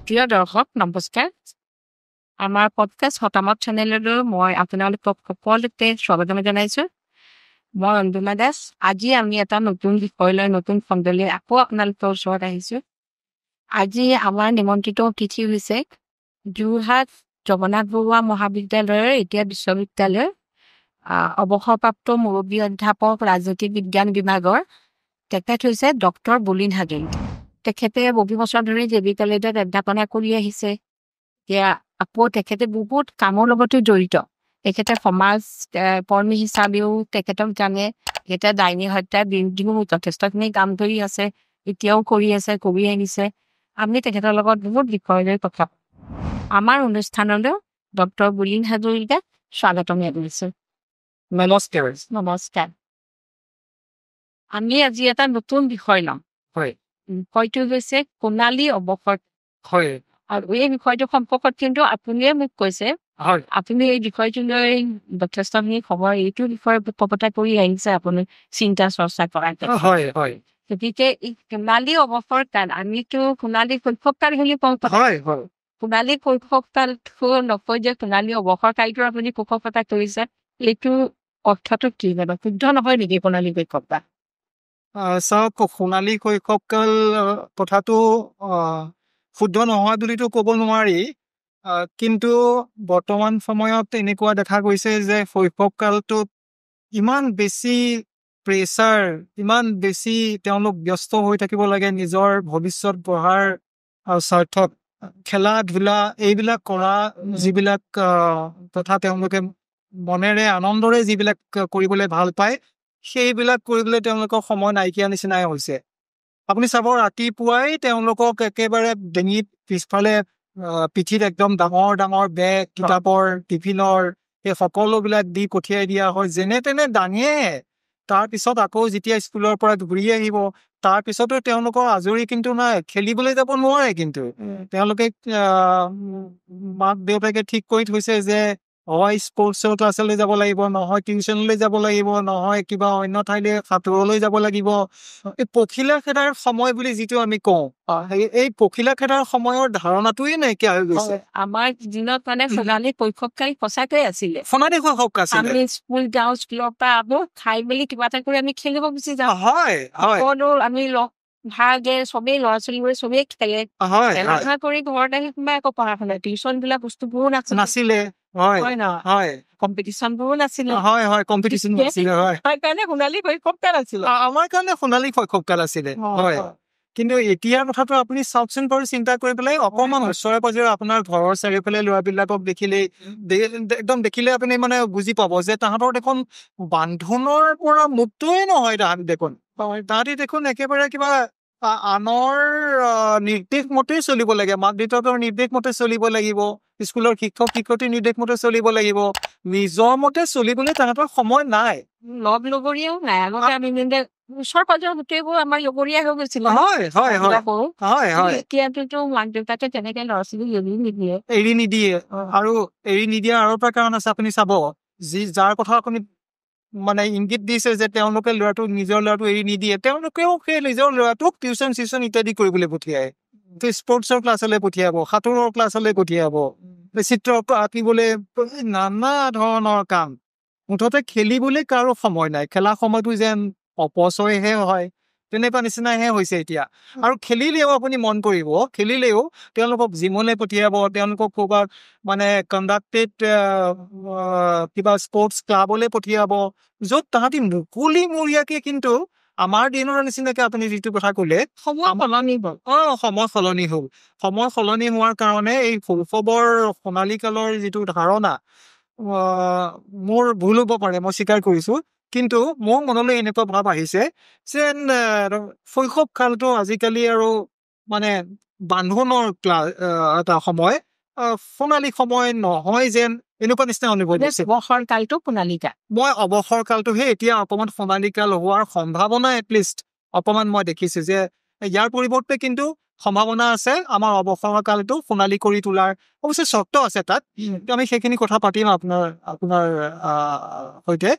প্ৰিয় দৰ্শক নমস্কাৰ। আমাৰ পডকাষ্ট হতামত চেনেললৈ মই আপোনালোকক সকলোকে স্বাগতম জনাইছোঁ। মই অঞ্জনা দাস। আজি আমি এটা নতুন বিষয় লৈ নতুন খণ্ডলৈ আকৌ আপোনালোকৰ ওচৰত আহিছোঁ। আজি আমাৰ নিমন্ত্ৰিত অতিথি হৈছে যোৰহাট জগন্নাথ বৰুৱা মহাবিদ্যালয়ৰ এতিয়া বিশ্ববিদ্যালয়ৰ অৱসৰপ্ৰাপ্ত মুৰব্বী অধ্যাপক ৰাজনীতি বিজ্ঞান বিভাগৰ তেখেত হৈছে ডক্টৰ বুলিন হাজৰিকা। তেখেতে বহু বছৰ ধৰি জে বি কলেজত অধ্যাপনা কৰি আহিছে। এতিয়া আকৌ তেখেতে বহুত কামৰ লগতো জড়িত। তেখেতে সমাজ কৰ্মী হিচাপেও তেখেতক জানে। তেখেতে ডাইনী হত্যাৰ বিৰুদ্ধেও যথেষ্টখিনি কাম কৰি আছে, এতিয়াও কৰি আহিছে। আমি তেখেতৰ লগত বহুত বিষয় লৈ কথা আমাৰ অনুষ্ঠানলৈ ডক্টৰ বুলিন হাজৰিকাক স্বাগতম জনাইছোঁ। নমস্কাৰ। আমি আজি এটা নতুন বিষয় ল'ম। বিষয়টো হৈছে সোণালী অৱসৰ। আৰু এই বিষয়টো সম্পৰ্কত কিন্তু আপুনিয়ে মোক কৈছে আপুনি এই বিষয়টো লৈ যথেষ্টখিনি সময় এইটো বিষয়ে উপকতা কৰি আহিছে, আপুনি চিন্তা চৰ্চা কৰা। গতিকে এই সোণালী অৱসৰ কাল, আমিতো সোণালী শৈশৱ কাল বুলি কওঁ। সোণালী শৈশৱ কালটো নকয় যে সোণালী অৱসৰ কালটো আপুনি পোষকতা কৰিছে, এইটো অৰ্থটো কি মানে শুদ্ধ নহয় নেকি সোণালী শৈশৱ কাল? চাওক, সোণালী শৈশৱকাল কথাটো শুদ্ধ নহয় বুলিতো ক'ব নোৱাৰি। কিন্তু বৰ্তমান সময়ত এনেকুৱা দেখা গৈছে যে শৈশৱকালটোত ইমান বেছি প্ৰেছাৰ, ইমান বেছি তেওঁলোক ব্যস্ত হৈ থাকিব লাগে নিজৰ ভৱিষ্যত গঢ়াৰ স্বাৰ্থত। খেলা ধূলা এইবিলাক কৰা যিবিলাক তথা তেওঁলোকে মনেৰে আনন্দৰে যিবিলাক কৰিবলৈ ভাল পায়, সেইবিলাক কৰিবলৈ তেওঁলোকৰ সময় নাইকিয়া নিচিনাই হৈছে। আপুনি চাব, ৰাতিপুৱাই তেওঁলোকক একেবাৰে ডিঙিত পিছফালে পিঠিত একদম ডাঙৰ ডাঙৰ বেগ, কিতাপৰ, টিফিনৰ এই সকলোবিলাক দি পঠিয়াই দিয়া হয়। যেনে তেনে দাঙে। তাৰপিছত আকৌ যেতিয়া স্কুলৰ পৰা ঘূৰি আহিব, তাৰপিছতো তেওঁলোকৰ আজৰি কিন্তু নাই। খেলিবলৈ যাব নোৱাৰে। কিন্তু তেওঁলোকে মাক দেউতাকে ঠিক কৰি থৈছে যে হয় স্পৰ্টছৰ ক্লাছলৈ যাব লাগিব, নহয় টিউচনলৈ যাব লাগিব, নহয় কিবা অন্য ঠাইলৈ সাঁতুৰলৈ যাব লাগিব। এই পখিলা খেদাৰ সময় বুলি যিটো আমি কওঁ, এই পখিলা খেদাৰ সময়ৰ ধাৰণাটোৱে নাইকিয়া হৈ গৈছে। আমাৰ দিনত মানে সোণালী শৈশৱকাল সঁচাকৈয়ে আছিলে। সোণালী শৈশৱ আছিলে। আমি স্কুল যাওঁ, স্কুলৰ পৰা আহো, খাই মেলি কিবা এটা কৰি আমি খেলিব গুচি যাওঁ। সকলো আমি লগ ভাগে চবেই ল'ৰা ছোৱালীবোৰে চবেই খেলে। খেলা কৰি ঘৰত আহি কোনোবাই আকৌ পঢ়া শুনা, টিউচন বিলাক বস্তুবোৰো নাছিলে। কম্পিটিশ্যন বোৰো নাছিলে। সেইকাৰণে সোণালী শৈশৱকাল আছিলে। আমাৰ কাৰণে সোণালী শৈশৱকাল আছিলে। কিন্তু এতিয়া কথাটো আপুনি চাওকচোন বাৰু, চিন্তা কৰি পেলাই অকমান ওচৰে পাজৰে আপোনাৰ ঘৰৰ চাৰিওফালে ল'ৰাবিলাকক দেখিলে আপুনি মানে বুজি পাব যে তাহাঁতৰ দেখোন বান্ধোনৰ পৰা মুক্তই নহয়। তাহাঁতি দেখোন একেবাৰে কিবা আনৰ নিৰ্দেশ মতেই চলিব লাগে, মাক দেউতাকৰ নিৰ্দেশ মতে চলিব লাগিব, স্কুলৰ শিক্ষক শিক্ষয়িত্ৰীৰ নিৰ্দেশ মতে চলিব লাগিব। নিজৰ মতে চলিবলৈ তাহাঁতৰ সময় নাই। লগ লগৰীয়াও নাই। আগতে আমি ওচৰ পাজৰ গোটেইবোৰ আমাৰ লগৰীয়া হৈ গৈছিল। এতিয়াতো মাক দেউতাকে তেনেকে ল'ৰা ছোৱালী এৰি নিদিয়ে। আৰু এৰি নিদিয়াৰ আৰু এটা কাৰণ আছে। আপুনি চাব, যাৰ কথা আপুনি মানে ইংগিত দিছে যে তেওঁলোকে নিজৰ ল'ৰাটো এৰি নিদিয়ে, তেওঁলোকেও সেই নিজৰ ল'ৰাটোক টিউচন চিউচন ইত্যাদি কৰিবলৈ পঠিয়ায়। স্পৰ্টছৰ ক্লাছলৈ পঠিয়াব, সাঁতোৰৰ ক্লাছলৈ পঠিয়াব, চিত্ৰ আঁকিবলৈ, নানা ধৰণৰ কাম। মুঠতে খেলিবলৈ কাৰো সময় নাই। খেলা সময়টো যেন অপচয়হে হয়, তেনেকুৱা নিচিনাহে হৈছে এতিয়া। আৰু খেলিলেও আপুনি মন কৰিব, তেওঁলোকক জিমলৈ পঠিয়াব, তেওঁলোকক ক'ৰবাত মানে কণ্ডাক্টেড কিবা স্পৰ্টছ ক্লাবলৈ পঠিয়াব, য'ত তাহাঁতি মুকলিমূৰীয়াকে কিন্তু আমাৰ দিনৰ নিচিনাকে আপুনি যিটো কথা ক'লে সময় সলনি হ'ল। সময় সলনি হোৱাৰ কাৰণে এই শৈশৱৰ সোণালী কালৰ যিটো ধাৰণা মোৰ ভুল হ'ব পাৰে, মই স্বীকাৰ কৰিছোঁ। কিন্তু মোৰ মনলৈ এনেকুৱা ভাৱ আহিছে যেন শৈশৱ কালটো আজিকালি আৰু মানে বান্ধোনৰ এটা সময়, সোণালী সময় নহয় যেন এনেকুৱা নিচিনা অনুভৱ হৈছে। অৱসৰ কালটো সোণালী কাল। মই অৱসৰ কালটোহে এতিয়া অকমান সোণালী কাল হোৱাৰ সম্ভাৱনা এটলিষ্ট অকমান মই দেখিছো যে ইয়াৰ পৰিৱৰ্তে কিন্তু সম্ভাৱনা আছে আমাৰ অৱসৰ কালটো সোণালী কৰি তোলাৰ। অৱশ্যে চৰ্ত আছে তাত, আমি সেইখিনি কথা পাতিম আপোনাৰ সৈতে।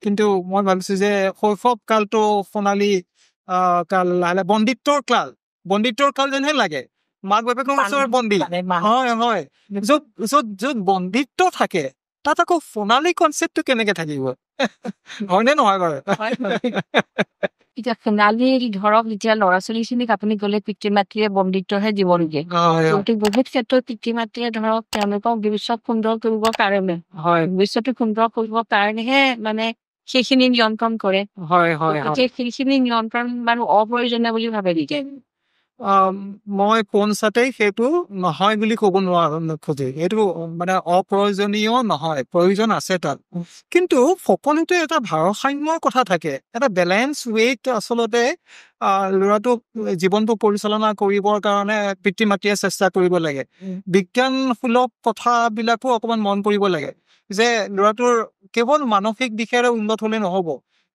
কিন্তু মই ভাবিছো যে শৈশৱ কালটো সোণালী কাল, বন্দিত্বৰ কাল যেনহে লাগে। মাক বাপেকৰ ওচৰত বন্দী মানে মা- হয় হয় য'ত য'ত য'ত বন্দীত্ব থাকে তাত আকৌ সোণালী কনচেপ্টটো কেনেকে থাকিব হয়নে নহয় বাৰু হয়, হয়। এতিয়া সোণালী ধৰক যেতিয়া ল'ৰা ছোৱালীখিনিক আপুনি গ'লে পিতৃ মাতৃয়ে বন্দিত্বহে জীৱন দিয়ে হয় কিন্তু বহুত ক্ষেত্ৰত পিতৃ মাতৃয়ে ধৰক তেওঁলোকক ভৱিষ্যত সুন্দৰ কৰিবৰ কাৰণে হয় ভৱিষ্যতটো সুন্দৰ কৰিবৰ কাৰণেহে মানে সেইখিনি নিয়ন্ত্ৰণ কৰে হয় হয় হয় গতিকে সেইখিনি নিয়ন্ত্ৰণ বাৰু অপ্ৰয়োজনীয় বুলি ভাবে নেকি মই পোনছাতেই সেইটো নহয় বুলি ক'ব নোৱাৰো নোখোজে এইটো মানে অপ্ৰয়োজনীয় নহয় প্ৰয়োজন আছে তাত কিন্তু সকলোতে এটা ভাৰসাম্যৰ কথা থাকে এটা বেলেঞ্চ ৱেত আচলতে ল'ৰাটোক জীৱনটো পৰিচালনা কৰিবৰ কাৰণে পিতৃ মাতৃয়ে চেষ্টা কৰিব লাগে বিজ্ঞানসুলভ কথাবিলাকো অকমান মন কৰিব লাগে যে ল'ৰাটোৰ কেৱল মানসিক দিশেৰে উন্নত হলে নহব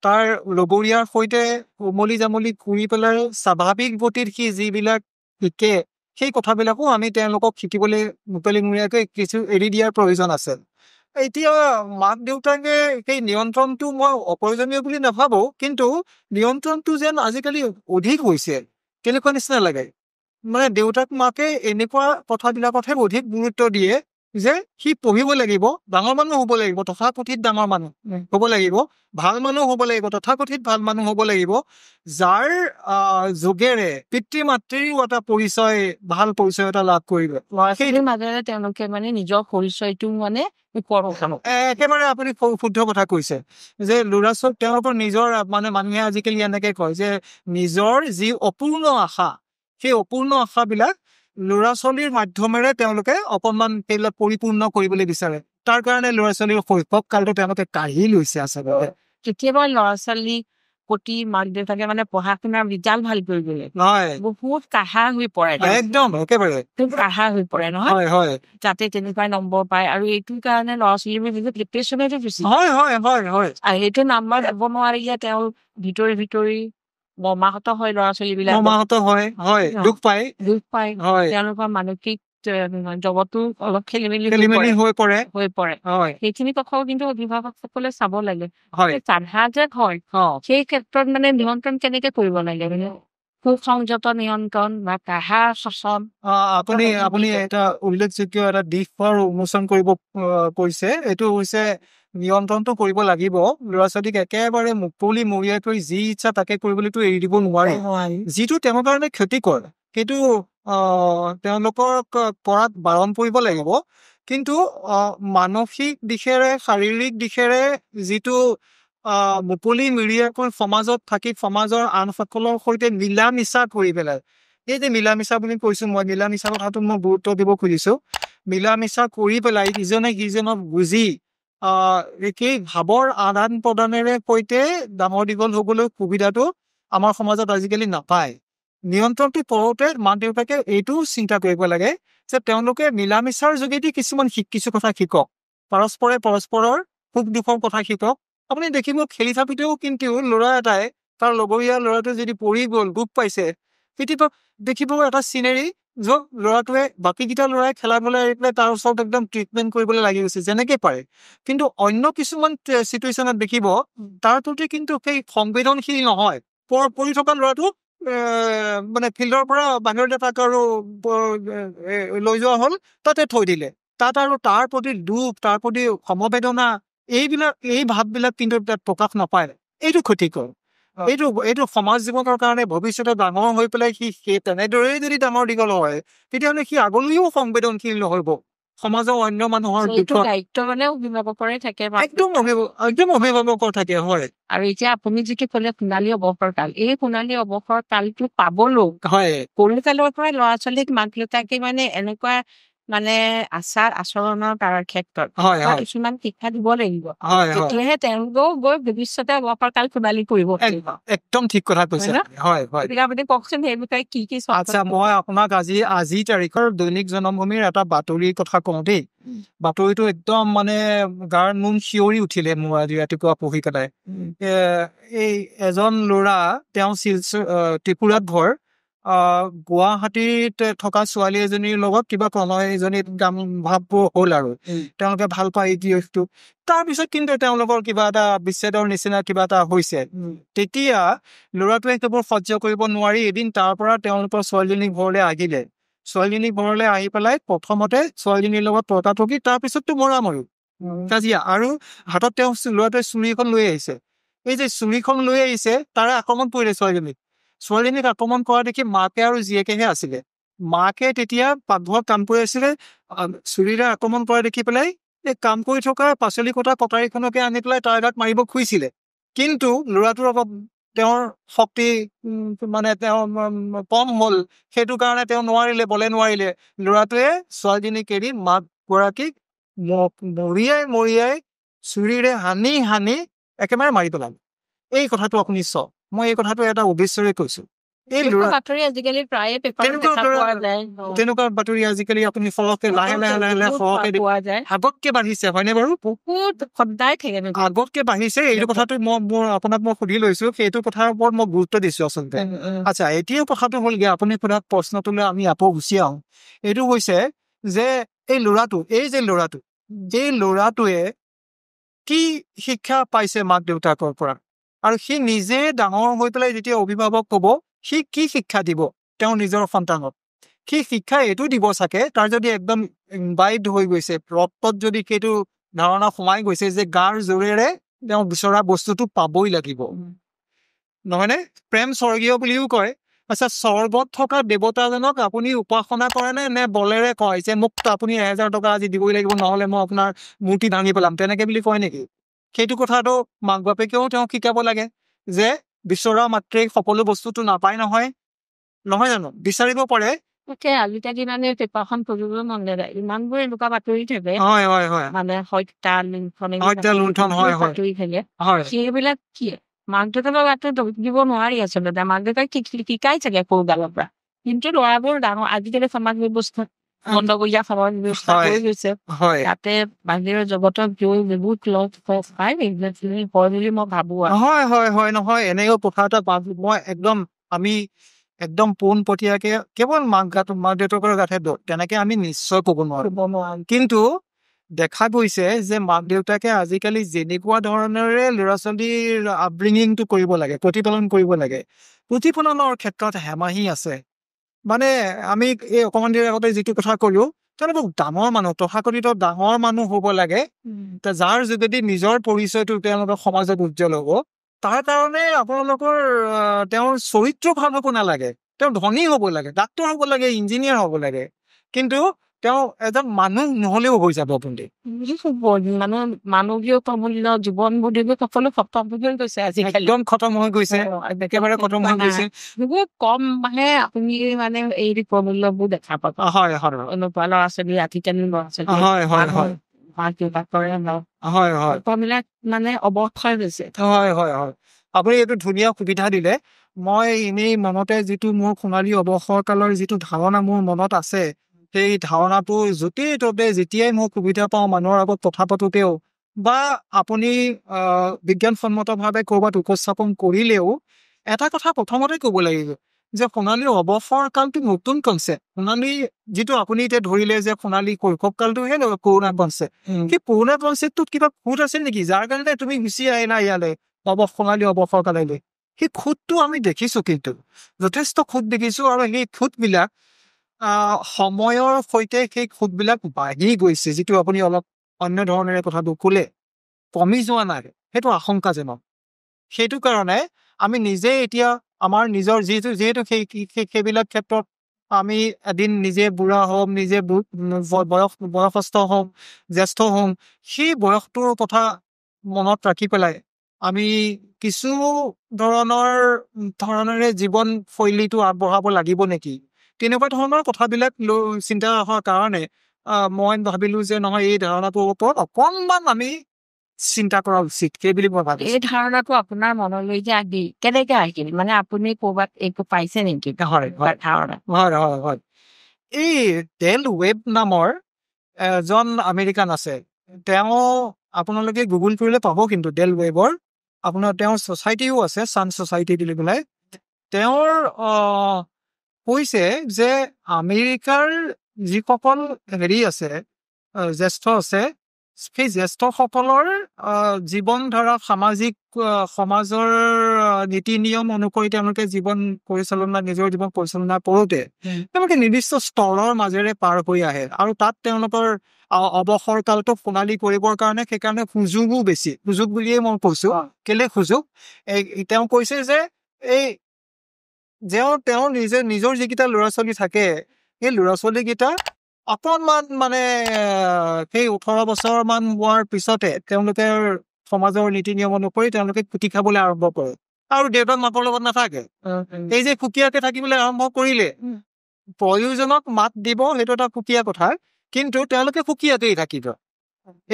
তাৰ লগৰীয়াৰ সৈতে উমলি জামলি ঘূৰি পেলাই স্বাভাৱিক গতিত সি যিবিলাক শিকে সেই কথাবিলাকো আমি তেওঁলোকক শিকিবলৈ মুকলিমূৰীয়াকৈ কিছু এৰি দিয়াৰ প্ৰয়োজন আছে এতিয়া মাক দেউতাকে সেই নিয়ন্ত্ৰণটো মই অপ্ৰয়োজনীয় বুলি নাভাবো কিন্তু নিয়ন্ত্ৰণটো যেন আজিকালি অধিক হৈছে তেনেকুৱা নিচিনা লাগে মানে দেউতাক মাকে এনেকুৱা কথাবিলাকতহে অধিক গুৰুত্ব দিয়ে যে সি পঢ়িব লাগিব ডাঙৰ মানুহ হ'ব লাগিব তথাকথিত ডাঙৰ মানুহ হ'ব লাগিব ভাল মানুহ হ'ব লাগিব তথাকথিত ভাল মানুহ হ'ব লাগিব যাৰ যোগেৰে পিতৃ মাতৃও এটা পৰিচয় ভাল পৰিচয় এটা লাভ কৰিব সেই মাজেৰে তেওঁলোকে মানে নিজৰ পৰিচয়টো মানে একেবাৰে আপুনি শুদ্ধ কথা কৈছে যে ল'ৰা ছোৱালী তেওঁলোকৰ নিজৰ মানে মানুহে আজিকালি এনেকে কয় যে নিজৰ যি অপূৰ্ণ আশা সেই অপূৰ্ণ আশাবিলাক ল'ৰা ছোৱালীৰ মাধ্যমেৰে তেওঁলোকে অকণমান সেইবিলাক পৰিপূৰ্ণ কৰিবলৈ বিচাৰে তাৰ কাৰণে ল'ৰা ছোৱালীৰ শৈশৱ কালটো তেওঁলোকে কাঢ়ি লৈছে আচলতে কেতিয়াবা ল'ৰা ছোৱালী প্ৰতি মাক দেউতাকে মানে পঢ়া শুনাৰ ৰিজাল্ট ভাল কৰিবলৈ বহুত কাঢ়া হৈ পৰে একদম একেবাৰে কাঢ়া হৈ পৰে নহয় হয় যাতে তেনেকুৱা নম্বৰ পায় আৰু এইটো কাৰণে ল'ৰা ছোৱালীবোৰ বহুত ডিপ্ৰেশ্যনতে গুচি হয় আৰু সেইটো নাম্বাৰ ল'ব নোৱাৰিলে তেওঁ ভিতৰি মৰ্মাহত হয় ল'ৰা ছোৱালীবিলাক মৰ্মাহত হয় দুখ পায় তেওঁলোকৰ মানসিক জগতো অলপ খেলি মেলি হৈ পৰে সেইখিনি কথাও কিন্তু অভিভাৱকসকলে চাব লাগে চাধা যে হয় সেই ক্ষেত্ৰত মানে নিয়ন্ত্ৰণ কেনেকে কৰিব লাগে মানে সুসংযত নিয়ন্ত্ৰণ বা কাঢ়া শাসন আপুনি এটা উল্লেখযোগ্য এটা দিশ উন্মোচন কৰিব কৈছে এইটো হৈছে নিয়ন্ত্ৰণটো কৰিব লাগিব ল'ৰা ছোৱালীক একেবাৰে মুকলি মৰিয়াকৈ যি ইচ্ছা তাকে কৰিবলৈতো এৰি দিব নোৱাৰি যিটো তেওঁৰ কাৰণে ক্ষতিকৰ সেইটো তেওঁলোকক কৰাত বাৰণ কৰিব লাগিব কিন্তু মানসিক দিশেৰে শাৰীৰিক দিশেৰে যিটো মুকলি মিৰিয়াকৈ সমাজত থাকি সমাজৰ আনসকলৰ সৈতে মিলা মিছা কৰি পেলাই এই যে মিলা মিছা বুলি কৈছো মই মিলা মিছা কথাটো মই গুৰুত্ব দিব খুজিছো মিলা মিছা কৰি পেলাই ইজনে সিজনক বুজি একেই ভাৱৰ আদান প্ৰদানেৰে সৈতে ডাঙৰ দীঘল হবলৈ সুবিধাটো আমাৰ সমাজত আজিকালি নাপায় নিয়ন্ত্ৰণটো কৰোঁতে মাক দেউতাকে এইটোও চিন্তা কৰিব লাগে যে তেওঁলোকে মিলা মিছাৰ যোগেদি কিছুমান কিছু কথা শিকক পৰস্পৰৰ সুখ দুখৰ কথা শিকক আপুনি দেখিব খেলি থাকোঁতেও কিন্তু ল'ৰা এটাই তাৰ লগৰীয়া ল'ৰাটোৱে যদি পৰি গ'ল দুখ পাইছে কেতিয়াবা দেখিব এটা চিনেৰি য'ত ল'ৰাটোৱে বাকীকেইটা ল'ৰাই খেলাবলৈ এৰি পেলাই তাৰ ওচৰত একদম ট্ৰিটমেণ্ট কৰিবলৈ লাগি গৈছে যেনেকে পাৰে কিন্তু অন্য কিছুমান চিটুৱেশ্যনত দেখিব তাৰ প্ৰতি কিন্তু সেই সংবেদনশীল নহয় পৰি থকা ল'ৰাটো মানে ফিল্ডৰ পৰা বাহিৰতে তাক আৰু লৈ যোৱা হ'ল তাতে থৈ দিলে তাত আৰু তাৰ প্ৰতি দুখ তাৰ প্ৰতি সমবেদনা এই ভাৱবিলাক কিন্তু তাত প্ৰকাশ নাপায় এইটো ক্ষতিকৰ এইটো সমাজ জীৱনৰ কাৰণে ভৱিষ্যতে ডাঙৰ হৈ পেলাই সি তেনেদৰেই যদি ডাঙৰ দীঘল হয় তেতিয়াহ'লে সি আগলৈও সংবেদনশীল নহব সমাজৰ অন্য মানুহৰ দায়িত্ব মানে অভিভাৱকৰে থাকে একদম অভিভাৱকৰ থাকে হয় আৰু এতিয়া আপুনি যিটো ক'লে সোণালী অৱসৰ কাল এই সোণালী অৱসৰ কালটো পাবলৈও সৰু কালৰ পৰাই ল'ৰা ছোৱালীক মাক দেউতাকে মানে এনেকুৱা মানে আচাৰ আচৰণৰ তাৰ ক্ষেত্ৰত কিছুমান শিক্ষা দিব লাগিব তেতিয়াহে তেওঁলোকেও গৈ ভৱিষ্যতে অৱসৰ কাল সোণালী কৰিব একদম ঠিক কথা কৈছে আপুনি কওকচোন সেই বিষয়ে কি আচ্ছা মই আপোনাক আজি তাৰিখৰ দৈনিক জনমভূমিৰ এটা বাতৰিৰ কথা কওঁ দেই বাতৰিটো একদম মানে গাৰ নোম শিয়ৰি উঠিলে মোৰ আজি ৰাতিপুৱা পঢ়ি পেলাই এই এজন ল'ৰা তেওঁ ত্ৰিপুৰাত ঘৰ গুৱাহাটীত থকা ছোৱালী এজনীৰ লগত কিবা প্ৰণয় এজনীত গান ভাৱবোৰ হ'ল আৰু তেওঁলোকে ভাল পায় ইতিহাসটো তাৰপিছত কিন্তু তেওঁলোকৰ কিবা এটা বিচ্ছেদৰ নিচিনা কিবা এটা হৈছে তেতিয়া ল'ৰাটোৱে সেইবোৰ সহ্য কৰিব নোৱাৰি এদিন তাৰ পৰা তেওঁলোকৰ ছোৱালীজনীৰ ঘৰলৈ আহিলে ছোৱালীজনী ঘৰলৈ আহি পেলাই প্ৰথমতে ছোৱালীজনীৰ লগত তৰ্কাতৰ্কি, তাৰপিছততো মৰামৰি কাজিয়া, আৰু হাতত তেওঁ ল'ৰাটোৱে চুৰি এখন লৈ আহিছে। এই যে চুৰিখন লৈ আহিছে তাৰে আক্ৰমণ কৰিলে ছোৱালীজনীক আক্ৰমণ কৰা দেখি মাকে আৰু জীয়েকেহে আছিলে। মাকে তেতিয়া পাকঘৰত কাম কৰি আছিলে, চুৰিৰে আক্ৰমণ কৰা দেখি পেলাই এই কাম কৰি থকা পাচলি কটা কটাৰীখনকে আনি পেলাই তাৰ গাত মাৰিব খুজিছিলে। কিন্তু ল'ৰাটোৰ অলপ তেওঁৰ শক্তি মানে তেওঁ কম হ'ল, সেইটো কাৰণে তেওঁ বলে নোৱাৰিলে। ল'ৰাটোৱে ছোৱালীজনীক এৰি মাক গৰাকীক মৰিয়াই চুৰিৰে হানি একেবাৰে মাৰি পেলালে। এই কথাটো আপুনি চাওক, মই এই কথাটো এটা উদ্দেশ্যৰে কৈছো। এই ল'ৰা বাতৰি আজিকালি প্ৰায়ে পেপাৰত তেনেকুৱা দেখা পোৱা যায়। তেনেকুৱা বাতৰি আজিকালি আপুনি সৰহকে লাহে সৰহকে পোৱা যায়, আগতকে বাঢ়িছে, হয়নে বাৰু? বহুত সদায় থাকে আগতকে বাঢ়িছে। এইটো কথাটো আপোনাক মই সুধি লৈছো, সেইটো কথাৰ ওপৰত মই গুৰুত্ব দিছো আচলতে। আচ্ছা, এতিয়া কথাটো হ'লগে আপুনি সোধা প্ৰশ্নটোলৈ আমি আকৌ গুচি আহোঁ। এইটো হৈছে যে এই ল'ৰাটোৱে কি শিক্ষা পাইছে মাক দেউতাকৰ পৰা, আৰু সি নিজে ডাঙৰ হৈ পেলাই যেতিয়া অভিভাৱক হ'ব, সি কি শিক্ষা দিব তেওঁৰ নিজৰ সন্তানক? সি শিক্ষা এইটো দিব চাগে, তাৰ যদি একদম ইনভাইট হৈ গৈছে, ৰক্তত যদি সেইটো ধাৰণা সোমাই গৈছে যে গাৰ জোৰেৰে তেওঁ বিচৰা বস্তুটো পাবই লাগিব, নহয়নে? প্ৰেম স্বৰ্গীয় বুলিও কয়। আচ্ছা, স্বৰ্গত থকা দেৱতাজনক আপুনি উপাসনা কৰে নে বলেৰে কয় যে মোক আপুনি 1000 টকা আজি দিবই লাগিব, নহ'লে মই আপোনাৰ মূৰ্তি ভাঙি পেলাম, তেনেকে বুলি কয় নেকি? সেইটো কথাটো মাক বাপেকেও তেওঁক শিকাব লাগে যে বিচৰা মাত্ৰেই সকলো বস্তুটো নাপায়, নহয় জানো? বিচাৰিব পাৰে। আজিকালি মানে পেপাৰখন পঢ়িবলৈ মন নাযায়, ইমানবোৰ এনেকুৱা বাতৰি থাকে, মানে হত্যা লুণ্ঠন বাতৰি থাকে। সেইবিলাক কি মাক দেউতাকৰ গাতো দোষ দিব নোৱাৰি আচলতে, মাক দেউতাক শিকাই চাগে সৰুকালৰ পৰা। কিন্তু ল'ৰাবোৰ ডাঙৰ আজিকালি সমাজ ব্যৱস্থা বন্ধ কৰি দিয়া সমাজ ব্যৱস্থা হৈ গৈছে, তাতে বাহিৰৰ জগতত গৈ বহুত লগ পাই হয় বুলি মই ভাবো। হয় নহয়, এনেও কথা এটা মই আমি একদম পোনপটীয়াকে কেৱল মাক দেউতাকৰ গাতহে দোষ তেনেকে আমি নিশ্চয় ক'ব নোৱাৰো। কিন্তু দেখা গৈছে যে মাক দেউতাকে আজিকালি যেনেকুৱা ধৰণেৰে ল'ৰা ছোৱালীৰ আপব্ৰিঙিংটো কৰিব লাগে, প্ৰতিপালন কৰিব লাগে, প্ৰতিপালনৰ ক্ষেত্ৰত হেমাহি আছে। মানে আমি এই অকমান দেৰি আগতে যিটো কথা কলো, তেওঁলোকক ডাঙৰ মানুহ, তথাকথিত ডাঙৰ মানুহ হ'ব লাগে, যাৰ যোগেদি নিজৰ পৰিচয়টো তেওঁলোকৰ সমাজত উজ্জ্বল হ'ব। তাৰ কাৰণে আপোনালোকৰ তেওঁৰ চৰিত্ৰ ভাল হ'ব নালাগে, তেওঁ ধনী হ'ব লাগে, ডাক্তৰ হ'ব লাগে, ইঞ্জিনিয়াৰ হ'ব লাগে, কিন্তু তেওঁ এজন মানুহ নহলেও হৈ যাব। আপুনি মানৱীয় প্ৰমূল্য জীৱন বুলিব সকলো খতম হৈ গৈছে, আজিকালি একদম খতম হৈ গৈছে, একেবাৰে খতম হৈ গৈছে। বহুত কম আপুনি মানে এই প্ৰমূল্যবোৰ দেখা পাব। এনেকুৱা ল'ৰা ছোৱালী আজিকালি ল'ৰা ছোৱালী মাক দেউতাকৰে বিলাক মানে অৱক্ষয় হৈছে। আপুনি এইটো ধুনীয়া সুবিধা দিলে। মই এনেই মনতে যিটো মোৰ সোণালী অৱসৰ কালৰ যিটো ধাৰণা মোৰ মনত আছে, সেই ধাৰণাটো য'তেই ত'তে যেতিয়াই মই সুবিধা পাওঁ মানুহৰ আগত কথা পাতোতেও বা আপুনি বিজ্ঞানসন্মতভাৱে ক'ৰবাত উপস্থাপন কৰিলেও এটা কথা প্ৰথমতে ক'ব লাগিব যে সোণালী অৱসৰ কালটো নতুন কনচেপ্ট। সোণালী যিটো আপুনি এতিয়া ধৰিলে যে সোণালী শৈশৱ কালটোহে পুৰণা কনচেপ্ট, সেই পুৰণা কনচেপ্টটোত কিবা খুঁত আছিল নেকি যাৰ কাৰণে তুমি গুচি আহিলা ইয়ালৈ সোণালী অৱসৰ কাললৈ? সেই খুঁতটো আমি দেখিছো, কিন্তু যথেষ্ট খুঁত দেখিছো, আৰু সেই খুঁতবিলাক সময়ৰ সৈতে সেই খুঁতবিলাক বাঢ়ি গৈছে। যিটো আপুনি অলপ অন্য ধৰণেৰে কথাটো ক'লে, কমি যোৱা নাই, সেইটো আশংকাজনক। সেইটো কাৰণে আমি নিজে এতিয়া আমাৰ নিজৰ যিহেতু সেইবিলাক ক্ষেত্ৰত আমি এদিন নিজে বুঢ়া হম, নিজে বয়সস্থ হম, জ্যেষ্ঠ হম, সেই বয়সটোৰ কথা মনত ৰাখি পেলাই আমি কিছু ধৰণেৰে জীৱন শৈলীটো আগবঢ়াব লাগিব নেকি, তেনেকুৱা ধৰণৰ কথাবিলাক চিন্তা অহাৰ কাৰণে মই ভাবিলো যে নহয়, এই ধাৰণাটোৰ ওপৰত অকণমান আমি চিন্তা কৰা উচিত, সেই বুলি মই ভাবিছো। এই ধাৰণাটো আপোনাৰ মনলৈ যে কেনেকে আহিল, মানে আপুনি ক'ৰবাত এইটো পাইছে নেকি? হয়। এই ডেল ৱেব নামৰ এজন আমেৰিকান আছে, তেওঁ আপোনালোকে গুগল কৰিলে পাব, কিন্তু ডেল ৱেবৰ তেওঁৰ ছ'চাইটিও আছে, ছান ছ'চাইটি বুলি পেলাই। তেওঁৰ কৈছে যে আমেৰিকাৰ যিসকল আছে জ্যেষ্ঠ আছে, সেই জ্যেষ্ঠসকলৰ জীৱন ধৰা সমাজৰ নীতি নিয়ম অনুসৰি তেওঁলোকে নিজৰ জীৱন পৰিচালনা কৰোঁতে তেওঁলোকে নিৰ্দিষ্ট স্তৰৰ মাজেৰে পাৰ হৈ আহে আৰু তাত তেওঁলোকৰ অৱসৰ কালটো সোণালী কৰিবৰ কাৰণে সেইকাৰণে সুযোগো বেছি। সুযোগ বুলিয়ে মই কৈছো। কেলে সুযোগ? তেওঁ কৈছে যে তেওঁৰ নিজৰ যিকেইটা ল'ৰা ছোৱালী থাকে সেই ল'ৰা ছোৱালীকেইটা অকণমান মানে সেই 18 বছৰ মান হোৱাৰ পিছতে তেওঁলোকে সমাজৰ নীতি নিয়ম অনুসৰি তেওঁলোকে খুটি খাবলৈ আৰম্ভ কৰে আৰু দেউতাক মাকৰ লগত নাথাকে। এই যে সুকীয়াকে থাকিবলৈ আৰম্ভ কৰিলে, প্ৰয়োজনক মাত দিব সেইটো এটা সুকীয়া কথা, কিন্তু তেওঁলোকে সুকীয়াকেই থাকিব।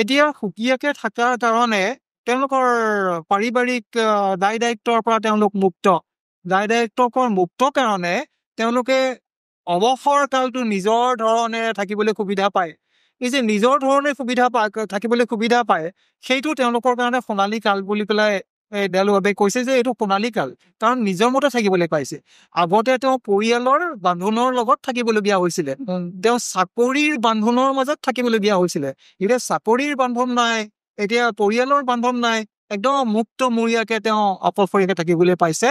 এতিয়া সুকীয়াকে থকাৰ কাৰণে তেওঁলোকৰ পাৰিবাৰিক দায় দায়িত্বৰ পৰা তেওঁলোক মুক্ত। দায় দায়িত্বৰ পৰা মুক্ত কাৰণে তেওঁলোকে অৱসৰ কালটো নিজৰ ধৰণে থাকিবলৈ সুবিধা পায়। এই যে নিজৰ ধৰণে থাকিবলৈ সুবিধা পায়, সেইটো তেওঁলোকৰ কাৰণে সোণালী কাল বুলি পেলাই দেলৱেবে কৈছে যে এইটো সোণালী কাল, কাৰণ নিজৰ মতে থাকিবলৈ পাইছে। আগতে তেওঁ পৰিয়ালৰ বান্ধোনৰ লগত থাকিবলগীয়া হৈছিলে, তেওঁ চাকৰিৰ বান্ধোনৰ মাজত থাকিবলগীয়া হৈছিলে। এতিয়া চাকৰিৰ বান্ধন নাই, এতিয়া পৰিয়ালৰ বান্ধন নাই, একদম মুক্তমূৰীয়াকে তেওঁ অকলশৰীয়াকে থাকিবলৈ পাইছে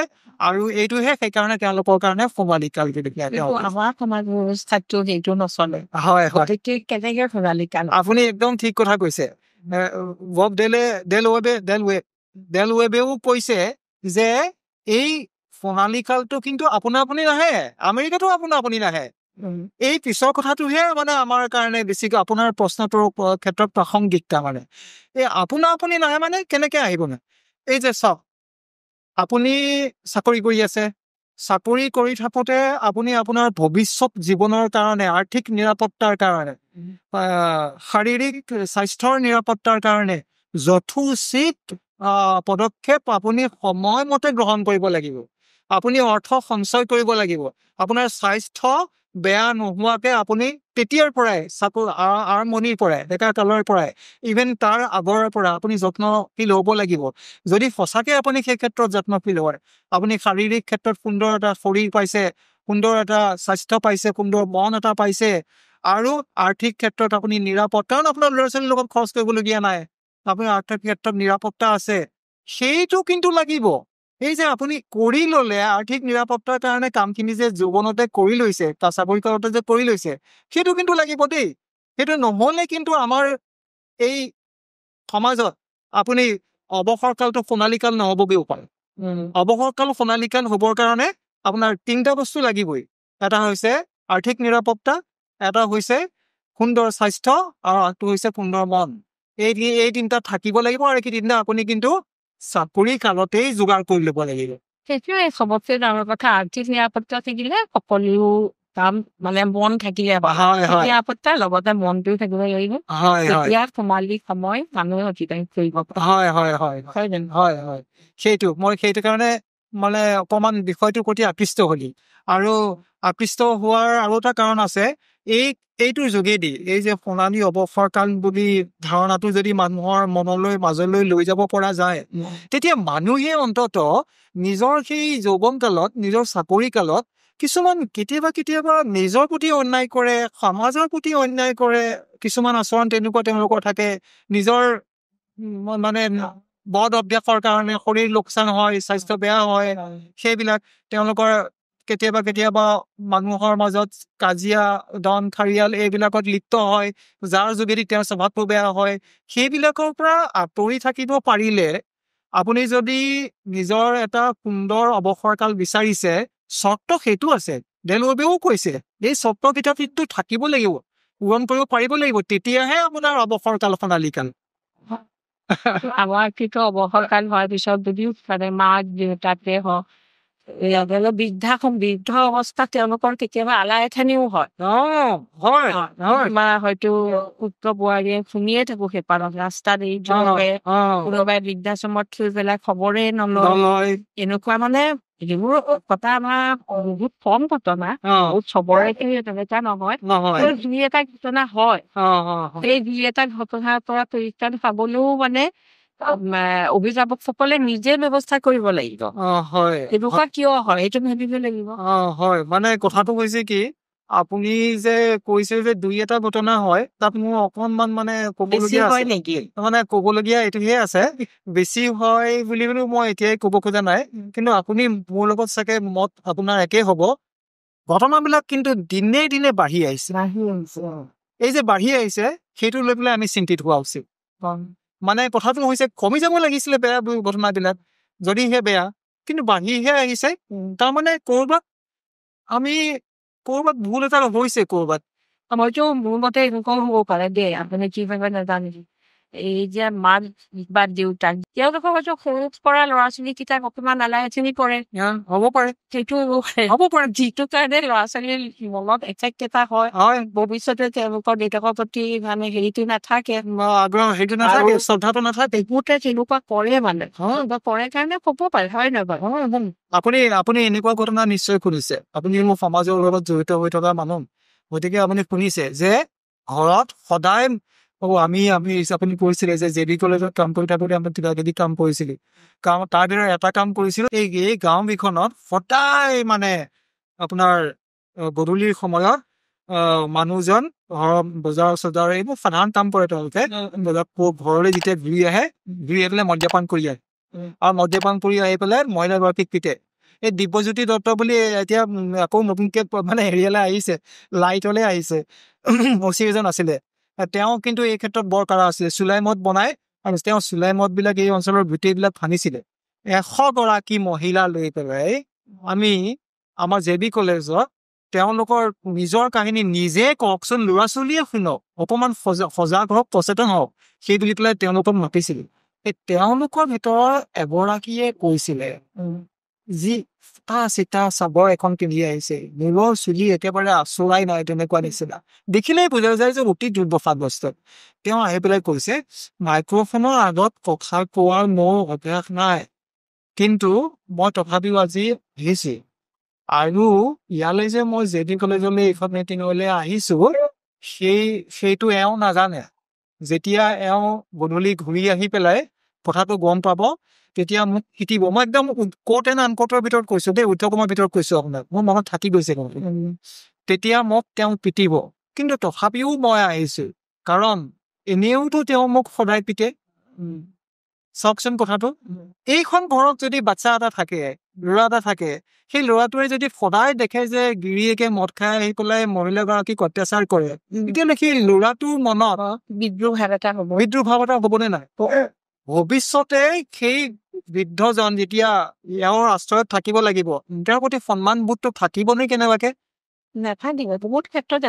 আৰু এইটোহে সেইকাৰণে তেওঁলোকৰ কাৰণে সোণালী কাল বুলি আমাৰ সমাজ ব্যৱস্থাটো সেইটো নচলে। হয় হয়, কেনেকে সোণালী কাল? আপুনি একদম ঠিক কথা কৈছে। বব দেলৱেবেও কৈছে যে এই সোণালী কালটো কিন্তু আপোনা আপুনি নাহে, আমেৰিকাতো আপোনা আপুনি নাহে। এই পিছৰ কথাটোহে মানে আমাৰ কাৰণে বেছিকৈ আপোনাৰ প্ৰশ্নটোৰ ক্ষেত্ৰত প্ৰাসংগিক। তাৰমানে এই আপোনা আপুনি নাহে মানে কেনেকে আহিব না? এই যে চাওক, আপুনি চাকৰি কৰি আছে, চাকৰি কৰি থাকোঁতে আপুনি আপোনাৰ ভৱিষ্যত জীৱনৰ কাৰণে, আৰ্থিক নিৰাপত্তাৰ কাৰণে, শাৰীৰিক স্বাস্থ্যৰ নিৰাপত্তাৰ কাৰণে যথোচিত পদক্ষেপ আপুনি সময়মতে গ্ৰহণ কৰিব লাগিব। আপুনি অৰ্থ সঞ্চয় কৰিব লাগিব। আপোনাৰ স্বাস্থ্য বেয়া নোহোৱাকে আপুনি তেতিয়াৰ পৰাই আৰম্ভণিৰ পৰাই, ডেকা কালৰ পৰাই, ইভেন তাৰ আগৰ পৰা আপুনি যত্নশীল হ'ব লাগিব। যদি সঁচাকে আপুনি সেই ক্ষেত্ৰত যত্নশীল হয়, আপুনি শাৰীৰিক ক্ষেত্ৰত সুন্দৰ এটা শৰীৰ পাইছে, সুন্দৰ এটা স্বাস্থ্য পাইছে, সুন্দৰ মন এটা পাইছে, আৰু আৰ্থিক ক্ষেত্ৰত আপুনি নিৰাপদ, কাৰণ আপোনাৰ ল'ৰা ছোৱালীৰ লগত খৰচ কৰিবলগীয়া নাই, আপুনি আৰ্থিক ক্ষেত্ৰত নিৰাপত্তা আছে, সেইটো কিন্তু লাগিব। এই যে আপুনি কৰি ল'লে আৰ্থিক নিৰাপত্তাৰ কাৰণে কামখিনি যে যৌৱনতে কৰি লৈছে, তাৰ চাকৰি কালতে যে কৰি লৈছে, সেইটো কিন্তু লাগিব দেই। সেইটো নহ'লে কিন্তু আমাৰ এই সমাজত আপুনি অৱসৰ কালটো সোণালী কাল নহ'বগেও পাৰে। অৱসৰ কাল সোণালী কাল হ'বৰ কাৰণে আপোনাৰ 3টা বস্তু লাগিবই। এটা হৈছে আৰ্থিক নিৰাপত্তা, এটা হৈছে সুন্দৰ স্বাস্থ্য, আৰু আনটো হৈছে সুন্দৰ মন। এই 3টা থাকিব লাগিব, আৰু এই 3টা আপুনি কিন্তু চাকৰি কালতেই যোগাৰ কৰি ল'ব লাগিব। সেইটোৱে চবতছে ডাঙৰ কথা। আৰ্থিক নিৰাপত্তা থাকিলে সকলো কাম মানে মন থাকিলে নিৰাপত্তাৰ লগতে মনটোও থাকিব লাগিব। তেতিয়া সোণালী সময় মানুহে অতিবাহিত কৰিব পাৰে। সেইটো কাৰণে মানে অকমান বিষয়টোৰ প্ৰতি আকৃষ্ট হলি, আৰু আকৃষ্ট হোৱাৰ আৰু এটা কাৰণ আছে। এইটোৰ যোগেদি এই যে সোণালী অৱসৰ কাল বুলি ধাৰণাটো যদি মানুহৰ মাজলৈ লৈ যাব পৰা যায়, তেতিয়া মানুহে অন্তত নিজৰ সেই যৌৱন কালত, নিজৰ চাকৰি কালত কিছুমান কেতিয়াবা নিজৰ প্ৰতি অন্যায় কৰে, সমাজৰ প্ৰতি অন্যায় কৰে, কিছুমান আচৰণ তেনেকুৱা তেওঁলোকৰ থাকে, নিজৰ মানে বদ অভ্যাসৰ কাৰণে শৰীৰ লোকচান হয়, স্বাস্থ্য বেয়া হয়, সেইবিলাক তেওঁলোকৰ কেতিয়াবা মানুহৰ মাজত কাজিয়া, দন খাৰিয়াল এইবিলাকত লিপ্ত হয়, যাৰ যোগেদি তেওঁৰ স্বভাৱটো বেয়া হয়। সেইবিলাকৰ পৰা আঁতৰি থাকিব পাৰিলে, আপুনি যদি নিজৰ এটা সুন্দৰ অৱসৰ কাল বিচাৰিছে, চৰ্ত সেইটো আছে। দেলৱেবেও কৈছে এই চৰ্তকেইটা কিন্তু থাকিব লাগিব, পূৰণ কৰিব পাৰিব লাগিব, তেতিয়াহে আপোনাৰ অৱসৰ কাল সোণালী কাল। আমাৰ কিন্তু অৱসৰ কাল হোৱাৰ পিছত যদিও মানে মাক দেউতাকে হওক, বৃদ্ধ অৱস্থাত তেওঁলোকৰ কেতিয়াবা আলাই এথানিও হয়। হয়তো পুত্ৰ বোৱাৰীয়ে শুনিয়ে থাকো সেইপাৰত ৰাস্তাত এৰি থৈ, কোনোবাই বৃদ্ধাশ্ৰমত থৈ পেলাই খবৰে নলয়। এনেকুৱা মানে সেইবোৰ কথা আমাৰ বহুত কম ঘটনা, বহুত চবৰে তেনেকুৱা নহয়, দুই এটা ঘটনা হয়। সেই দুই এটা ঘটনাৰ পৰা পৰিত্ৰাণ পাবলৈও মানে অভিভাৱকসকলে নিজে ব্যৱস্থা কৰিব লাগিব। এনেকুৱা কিয় হয় সেইটো ভাবিব লাগিব। হয়, মানে কথাটো হৈছে কি, আপুনি যে কৈছে যে দুই এটা ঘটনা হয় তাত মোৰ অকণমান মানে ক'বলগীয়া আছে নেকি মানে ক'বলগীয়া এইটোহে আছে বেছি হয় বুলি মই এতিয়াই ক'ব খোজা নাই কিন্তু আপুনি মোৰ লগত চাগে মত আপোনাৰ একেই হ'ব ঘটনাবিলাক কিন্তু দিনে দিনে বাঢ়ি আহিছে এই যে বাঢ়ি আহিছে সেইটো লৈ পেলাই আমি চিন্তিত হোৱা উচিত মানে কথাটো হৈছে কমি যাব লাগিছিলে বেয়া ঘটনাবিলাক যদিহে বেয়া কিন্তু বাঢ়িহে আহিছে তাৰমানে আমি ক'ৰবাত ভুল এটা হৈছে ক'ৰবাত মইতো মোৰ মতে এনেকুৱাও হ'ব পাৰে দেই আপুনি কি ভাবে নাজানো এই যে মাক বা দেউতাক তেওঁলোকৰ হয়তো সৰু পৰা ল'ৰা ছোৱালী কেইটাক অকমান নালাগিনি কৰে হ'ব পাৰে সেইটো হ'ব পাৰে যিটো কাৰণে ল'ৰা ছোৱালীৰ মনত এফেক্ট এটা হয় ভৱিষ্যতে তেওঁলোকৰ দেউতাকৰ প্ৰতি মানে হেৰিটো নাথাকে আগ্ৰহ সেইটো নাথাকে শ্ৰদ্ধাটো নাথাকে বহুতে তেনেকুৱা কৰে মানে বা কৰে কাৰণে হ'ব পাৰে হয় নহয় বাৰু আপুনি এনেকুৱা ঘটনা নিশ্চয় শুনিছে আপুনি মোৰ সমাজৰ লগত জড়িত হৈ থকা মানুহ গতিকে আপুনি শুনিছে যে ঘৰত সদায় আমি আপুনি কৈছিলে যে জে বি কলেজত কাম কৰি থাকোঁতে আমি কিবা কিবি কাম কৰিছিলোঁ তাৰ ভিতৰত এটা কাম কৰিছিলোঁ এই গাঁওকেইখনত সদায় মানে আপোনাৰ গধূলিৰ সময়ত মানুহজন বজাৰ চজাৰ এইবোৰ সাধাৰণ কাম কৰে তেওঁলোকে ঘৰলৈ যেতিয়া ঘূৰি আহি পেলাই মদ্যপান কৰি আহে আৰু মদ্যপান কৰি আহি পেলাই মহিলাগৰাকীক পিতে এই দিব্যজ্যোতি দত্ত বুলি এতিয়া আকৌ নতুনকে মানে হেৰিয়ালৈ আহিছে লাইটলৈ আহিছে অচি এজন আছিলে তেওঁ কিন্তু এই ক্ষেত্ৰত বৰ কাৰা আছিলে চুলাই মদ বনাই আৰু তেওঁ চুলাই মদবিলাক এই অঞ্চলৰ গোটেইবিলাক ভাঙিছিলে 100 গৰাকী মহিলা লৈ পেলাই আমি আমাৰ জে বি কলেজত তেওঁলোকৰ নিজৰ কাহিনী নিজে কওকচোন ল'ৰা ছোৱালীয়ে শুনক অকণমান সজাগ হওক সচেতন হওক সেই বুলি পেলাই তেওঁলোকক মাতিছিলোঁ তেওঁলোকৰ ভিতৰত এগৰাকীয়ে কৈছিলে যি চিতা চাবৰ এখন কিনি আহিছে মূৰৰ চুলি একেবাৰে আঁচৰাই নাই তেনেকুৱা নিচিনা দেখিলেই বুজা যায় যে অতি দুৰ্দশাগ্ৰস্ত তেওঁ আহি পেলাই কৈছে মাইক্ৰফোনৰ আগত কথা কোৱাৰ মোৰ অভ্যাস নাই কিন্তু মই তথাপিও আজি আহিছোঁ আৰু ইয়ালৈ যে মই জে বি কলেজলৈ এইখন মিটিঙলৈ আহিছো সেইটো এওঁ নাজানে যেতিয়া এওঁ গধূলি ঘূৰি আহি পেলাই কথাটো গম পাব তেতিয়া মোক শিকিব মই একদম কোট এণ্ড আনকোটৰ ভিতৰত কৈছোঁ দেই উদ্ধকমাৰ ভিতৰত কৈছোঁ আপোনাক মোৰ মনত থাকি গৈছে তেতিয়া মোক তেওঁ পিটিব কিন্তু তথাপিও মই আহিছোঁ কাৰণ এনেওতো তেওঁ মোক সদায় পিতে চাওকচোন কথাটো এইখন ঘৰত যদি বাচ্ছা এটা থাকে ল'ৰা এটা থাকে সেই ল'ৰাটোৱে যদি সদায় দেখে যে গিৰিয়েকে মদ খাই আহি পেলাই মহিলাগৰাকীক অত্যাচাৰ কৰে তেতিয়াহ'লে সেই ল'ৰাটোৰ মনত বিদ্ৰোহ ভাৱ এটা হ'বনে নাই ভৱিষ্যতে সেই বৃদ্ধজন যেতিয়া এওঁৰ আশ্ৰয়ত থাকিব লাগিব তেওঁৰ প্ৰতি সন্মানবোধটো থাকিবনে কেনেবাকে নাথাকিব বহুত ক্ষেত্ৰত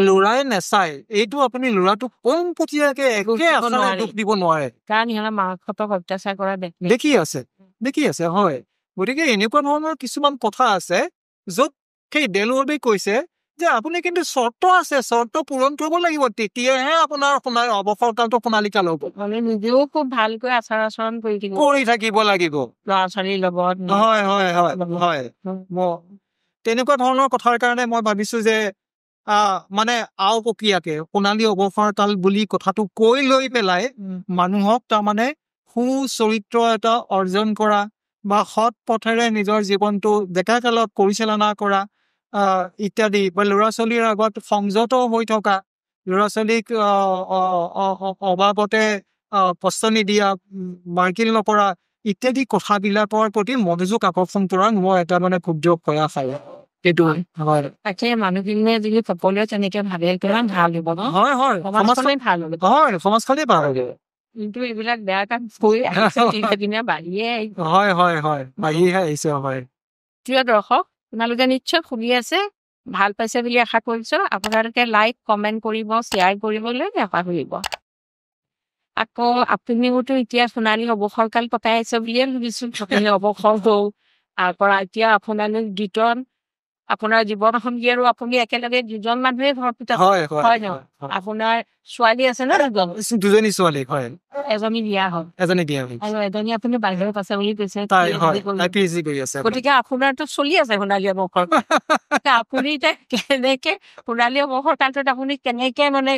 ল'ৰাই নেচায় এইটো আপুনি ল'ৰাটোক পোনপটীয়াকে দুখ দিব নোৱাৰে কাৰণ সিহঁতে মাকহঁতক অত্যাচাৰ কৰা দেখি আছে হয় গতিকে এনেকুৱা ধৰণৰ কিছুমান কথা আছে য'ত সেই ডেলৱৰ্ডে কৈছে যে আপুনি কিন্তু চৰ্ত আছে চৰ্ত পূৰণ কৰিব লাগিব তেতিয়াহে আপোনাৰ অৱসৰকালটো সোণালী কাল হ'ব মানে নিজেও খুব ভালকৈ আচাৰ আচৰণ কৰি থাকিব লাগিব ল'ৰা ছোৱালীৰ লগত হয় তেনেকুৱা ধৰণৰ কথাৰ কাৰণে মই ভাবিছো যে মানে প্ৰক্ৰিয়াকে সোণালী অৱসৰ কাল বুলি কথাটো কৈ লৈ পেলাই মানুহক তাৰমানে সুচৰিত্ৰ এটা অৰ্জন কৰা বা সৎ পথেৰে নিজৰ জীৱনটো ডেকা কালত পৰিচালনা কৰা ইত্যাদি বা ল'ৰা ছোৱালীৰ আগত সংযত হৈ থকা ল'ৰা ছোৱালীক অবাবতে কষ্ট নিদিয়া মাৰ্কিল নকৰা ইত্যাদি কথাবিলাকৰ প্ৰতি মনোযোগ আকৰ্ষণ কৰাৰ মই এটা মানে ক্ষুদ্ৰ প্ৰয়াস আৰু সেইটো হয় তাকে মানুহখিনিয়ে যদি সকলোৱে তেনেকে ভাবে কিমান ভাল হ'ব ন হয় সমাজখনেই ভাল হ'ব সমাজখনেই ভাল হ'ব কিন্তু এইবিলাক বেয়া কাম কৰি বাঢ়িয়ে আহিছে হয় প্ৰিয় দৰ্শক আপোনালোকে নিশ্চয় শুনি আছে ভাল পাইছে বুলি আশা কৰিছো আপোনালোকে লাইক কমেণ্ট কৰিব শ্বেয়াৰ কৰিবলৈ নাপাহৰিব আকৌ আপুনিওতো এতিয়া সোণালী অৱসৰকাল কটাই আছে বুলিয়ে ভাবিছো অৱসৰ হল তাৰপৰা এতিয়া আপোনালোক আপোনাৰ জীৱন সংগী আৰু আপুনি একেলগে দুজন মানুহে ঘৰ পিতা হয় নহয় আপোনাৰ ছোৱালী আছে ন দুজনী ছোৱালী হয় এজনী বিয়া হ'ল আৰু এজনী আপুনি বাহিৰত আছে বুলি কৈছে গতিকে আপোনাৰতো চলি আছে সোণালী অৱসৰ আপুনি এতিয়া কেনেকে সোণালী অৱসৰ কালটোত আপুনি কেনেকে মানে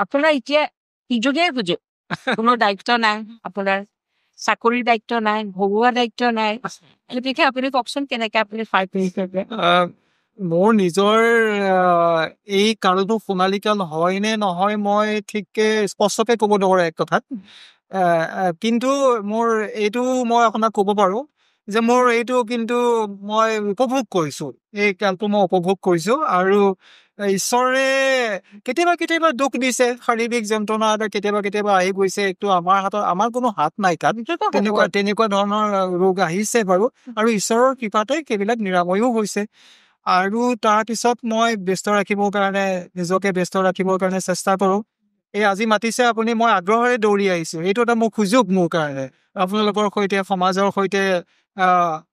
আপোনাৰ এতিয়া ইজনেই সুযোগ কোনো দায়িত্ব নাই আপোনাৰ চাকৰিৰ দায়িত্ব নাই, ভগোৱা দায়িত্ব নাই। এই বিষয়ে আপুনি কওকচোন কেনেকে আপুনি ফাৰ কৰিছে? মোৰ নিজৰ এই কালটো সোণালী কাল হয় নে নহয় মই ঠিককে স্পষ্টকে ক'ব নোৱাৰো এক কথাত। কিন্তু মোৰ এইটো মই আপোনাক ক'ব পাৰো যে মোৰ এইটো কিন্তু মই উপভোগ কৰিছো, এই কালটো মই উপভোগ কৰিছো। আৰু ঈশ্বৰে কেতিয়াবা কেতিয়াবা দুখ দিছে, শাৰীৰিক যন্ত্ৰণা এটা কেতিয়াবা কেতিয়াবা আহি গৈছে। এইটো আমাৰ হাতত, আমাৰ কোনো হাত নাই তাত। তেনেকুৱা ধৰণৰ ৰোগ আহিছে বাৰু, আৰু ঈশ্বৰৰ কৃপাতে সেইবিলাক নিৰাময়ো হৈছে। আৰু তাৰপিছত মই ব্যস্ত ৰাখিবৰ কাৰণে, নিজকে ব্যস্ত ৰাখিবৰ কাৰণে চেষ্টা কৰো। এই আজি মাতিছে আপুনি, মই আগ্ৰহেৰে দৌৰি আহিছো। এইটো এটা মোৰ সুযোগ মোৰ কাৰণে, আপোনালোকৰ সৈতে, সমাজৰ সৈতে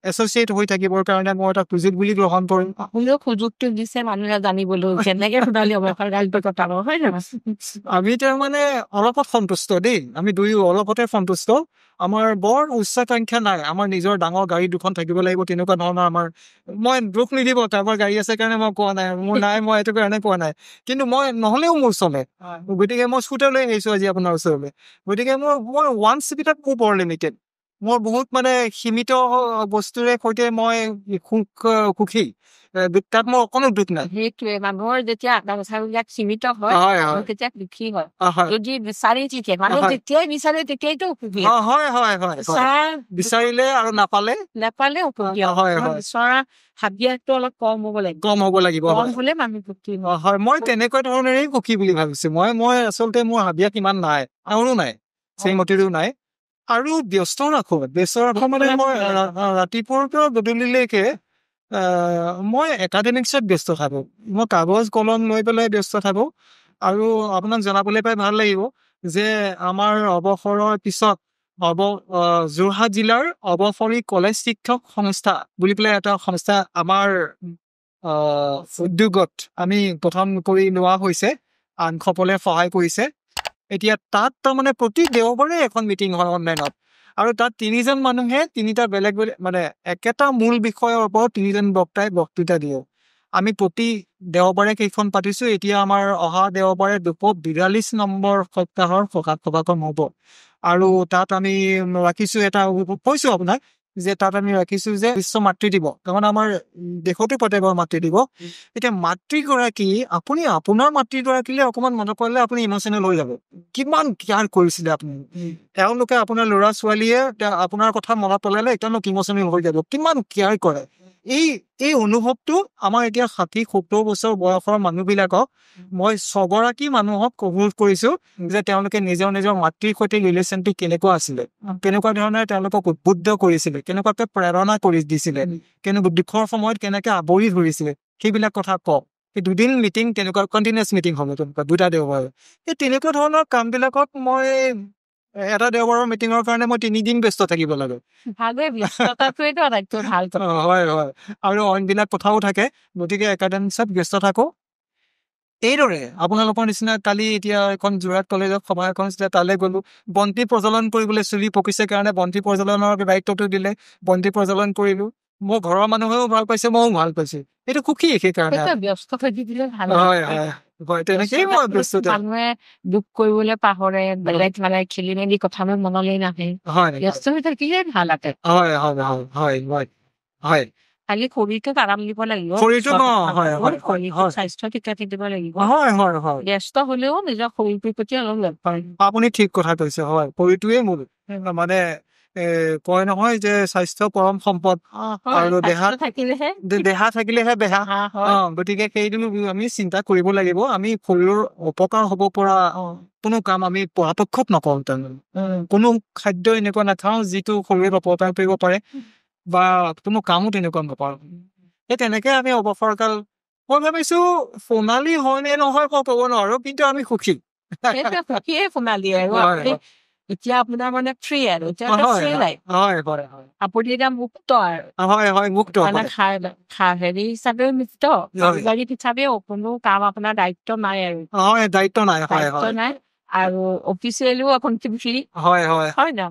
এছ'চিয়েট হৈ থাকিবৰ কাৰণে মই এটা সুযোগ বুলি গ্ৰহণ কৰিম। আপুনিও সুযোগটো দিছে মানুহে জানিবলৈ, কেনেকে সোণালী অৱসৰ কালটো কটাব, হয় নহয়? আমি তাৰমানে অলপত সন্তুষ্ট দেই, আমি দুয়ো অলপতে সন্তুষ্ট। আমাৰ বৰ উচ্চাকাংক্ষা নাই, আমাৰ নিজৰ ডাঙৰ গাড়ী দুখন থাকিব লাগিব তেনেকুৱা ধৰণৰ আমাৰ। মই দুখ নিদিব, কাৰোবাৰ গাড়ী আছে কাৰণে মই কোৱা নাই, মোৰ নাই, মই এইটো কাৰণে কোৱা নাই। কিন্তু মই নহলেও মোৰ চলে, গতিকে মই স্কুটাৰ লৈ আহিছো আজি আপোনাৰ ওচৰলৈ। গতিকে মই ওৱান স্পীডত মোৰ বৰ লিমিটেড, মোৰ বহুত মানে সীমিত বস্তুৰে সৈতে মই সুখী, তাত মোৰ অকণো দুখ নাই। সেইটোৱে, মানুহৰ যেতিয়া আকাংক্ষাবিলাক সীমিত হয় তেতিয়া দুখী হয়। যদি বিচাৰি থাকে, মানুহ যেতিয়াই বিচাৰে তেতিয়াইতো সুখী বিচাৰিলে আৰু নাপালে বিচৰা হাবিয়াসটো অলপ কম হ'ব লাগিব, কম হলে মানুহ সুখী হয়। মই তেনেকুৱা ধৰণেৰেই সুখী বুলি ভাবিছো। মই আচলতে মোৰ হাবিয়াস ইমান নাই, আৰু নাই, শ্ৰীমতীৰো নাই। আৰু ব্যস্ত ৰাখো মানে মই ৰাতিপুৱাৰ পৰা গধূলিলৈকে মই একাডেমিক্সত ব্যস্ত থাকো, মই কাগজ কলম লৈ পেলাই ব্যস্ত থাকো। আৰু আপোনাক জনাবলৈ পাই ভাল লাগিব যে আমাৰ অৱসৰৰ পিছত যোৰহাট জিলাৰ অৱসৰী কলেজ শিক্ষক সংস্থা বুলি পেলাই এটা সংস্থা আমাৰ উদ্যোগত আমি প্ৰথম কৰি লোৱা হৈছে, আনসকলে সহায় কৰিছে। এতিয়া তাত তাৰমানে প্ৰতি দেওবাৰে এখন মিটিং হয় অনলাইনত, আৰু তাত 3জন মানুহে 3টা বেলেগ বেলেগ মানে একেটা মূল বিষয়ৰ ওপৰত 3জন বক্তাই বক্তৃতা দিয়ে। আমি প্ৰতি দেওবাৰে কেইখন পাতিছো। এতিয়া আমাৰ অহা দেওবাৰে 242 নম্বৰ সপ্তাহৰ সভাখন হ'ব। আৰু তাত আমি ৰাখিছো এটা, কৈছো আপোনাক যে তাত আমি ৰাখিছো যে বিশ্ব মাতৃ দিৱস, কাৰণ আমাৰ দেশতো পাতে বাৰু মাতৃ দিৱস। এতিয়া মাতৃগৰাকী, আপুনি আপোনাৰ মাতৃগৰাকীলে অকমান মনত পৰিলে আপুনি ইমচনেল হৈ যাব। কিমান কেয়াৰ কৰিছিলে আপুনি, তেওঁলোকে আপোনাৰ ল'ৰা ছোৱালীয়ে আপোনাৰ কথা মনত পেলালে তেওঁলোক ইমচনেল হৈ যাব, কিমান কেয়াৰ কৰে। এই অনুভৱটো আমাৰ এতিয়া 60-70 বছৰ বয়সৰ মানুহবিলাকক মই 6গৰাকী মানুহক কবুল কৰিছো যে তেওঁলোকে নিজৰ মাতৃৰ সৈতে ৰিলেশ্যনটো কেনেকুৱা আছিলে, কেনেকুৱা ধৰণে তেওঁলোকক উদ্বুদ্ধ কৰিছিলে, কেনেকুৱাকে প্ৰেৰণা কৰি দিছিলে, কেনেকুৱা দুখৰ সময়ত কেনেকে আৱৰি ধৰিছিলে, সেইবিলাক কথা কওক। এই 2 দিন মিটিং তেনেকুৱা কণ্টিনিউৱাছ মিটিং হ'ব, তেনেকুৱা 2টা দেওবাৰ। এই তেনেকুৱা ধৰণৰ কামবিলাকত মই এটা দেওবাৰৰ মিটিঙৰ কাৰণে মই 3 দিন ব্যস্ত থাকিব লাগে। হয়। আৰু অইনবিলাক কথাও থাকে, গতিকে একাডেমিক্সত ব্যস্ত থাকো। এইদৰে আপোনালোকৰ নিচিনা কালি এতিয়া এখন যোৰহাট কলেজত সভা এখন আছিলে, তালৈ গলো। বন্তি প্ৰজ্বলন কৰিবলৈ, চুলি পকিছে কাৰণে বন্তি প্ৰজ্বলনৰ দায়িত্বটো দিলে, বন্তি প্ৰজ্বলন কৰিলো। মোৰ ঘৰৰ মানুহেও ভাল পাইছে, ময়ো ভাল পাইছো। এইটো সুখী সেইকাৰণে। তেনেকেই মই ব্যস্ত। মানুহে দুখ কৰিবলৈ পাহৰে, বেলেগ মানে খেলি মেলি কথাবোৰ মনলৈ নাহে, ব্যস্ত হৈ থাকিলে ভাল লাগে। খালি শৰীৰটোক আৰাম দিব লাগিব, স্বাস্থ্য ঠিকে থাকিব লাগিব। ব্যস্ত হলেও নিজৰ শৰীৰটোৰ প্ৰতি অলপ লক্ষ্য ৰাখিব। আপুনি ঠিক কথা কৈছে, হয়। শৰীৰটোৱে মূল, মানে কয় নহয় যে স্বাস্থ্য পৰম সম্পদ, আৰু দেহা থাকিলেহে বেহা। গতিকে সেইটো আমি চিন্তা কৰিব লাগিব। আমি শৰীৰৰ উপকাৰ হব পৰা কোনো কাম আমি পৰাপক্ষত নকৰো। কোনো খাদ্য এনেকুৱা নাখাও যিটো শৰীৰত অপকাৰ কৰিব পাৰে, বা কোনো কামো তেনেকুৱা নকৰো। সেই তেনেকে আমি অৱসৰ কাল, মই ভাবিছো সোণালী হয় নে নহয় মই ক'ব নোৱাৰো, কিন্তু আমি সুখী। সোণালী আৰু এতিয়া আপোনাৰ মানে ফ্ৰী, আৰু আপুনি এতিয়া মুক্ত, আৰু মুক্ত হেৰি হিচাপেও মুক্ত, হিচাপেও কোনো কাম আপোনাৰ দায়িত্ব নাই, আৰু দায়িত্ব নাই, আৰু অফিচিয়েলিও এখন ফ্ৰী, হয় না?